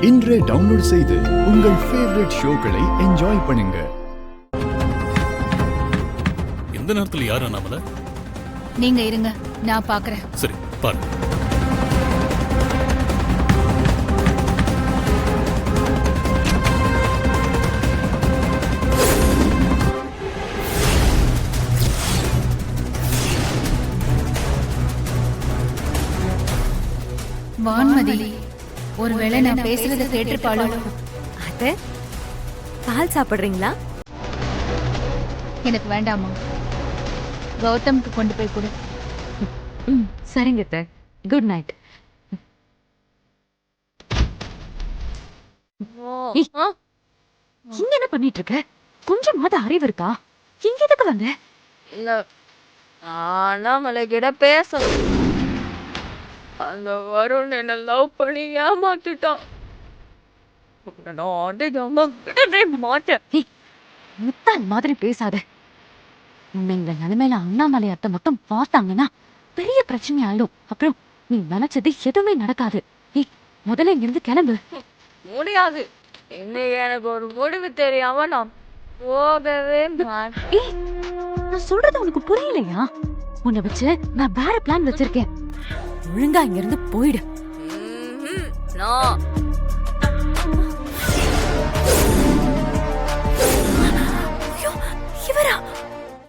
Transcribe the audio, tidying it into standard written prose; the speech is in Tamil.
இன்றே டவுன்லோட் செய்து உங்கள் ஃபேவரட் ஷோக்களை என்ஜாய் பண்ணுங்க. இந்த நேரத்துல யாரு அண்ணாமலை? நீங்க இருங்க, நான் பாக்குறேன். சரி பாரு. வான்மதி ஒருவேளை நான் பேசுறத கேட்டிருப்பாளோ? அத்தை, பால் சாப்பிடுறீங்களா? எனக்கு வேண்டாமா, கௌதம்க்கு கொண்டு போய் கொடு. சரிங்க அத்தை, குட் நைட். இங்க என்ன பண்ணிட்டு இருக்க? கொஞ்சமாவது அறிவு இருக்கா? இங்க எதுக்கு வந்த? இல்ல, அண்ணாமலை கிட்ட பேசணும். அந்த வருண் என்ன லவ் பண்ணி ஏமாத்திட்டான். முத்தாள் மாதிரி பேசாத. இந்த நிலைமையில அண்ணாமலை அத்தை மட்டும் பார்த்தாங்கன்னா பெரிய பிரச்சனை ஆயிடும். அப்புறம் நீ நினைச்சது எதுவுமே நடக்காது. முதல்ல இங்கிருந்து கிளம்பு. முடியாது, இன்னைக்கு எனக்கு ஒரு முடிவு தெரியாம நான் போகவே மாட்டேன். நான் சொல்றது உனக்கு புரியலையா? உன்னை வச்சு நான் வேற பிளான் வச்சிருக்கேன். ஒழுங்கா இங்க இருந்து போயிடு. நான்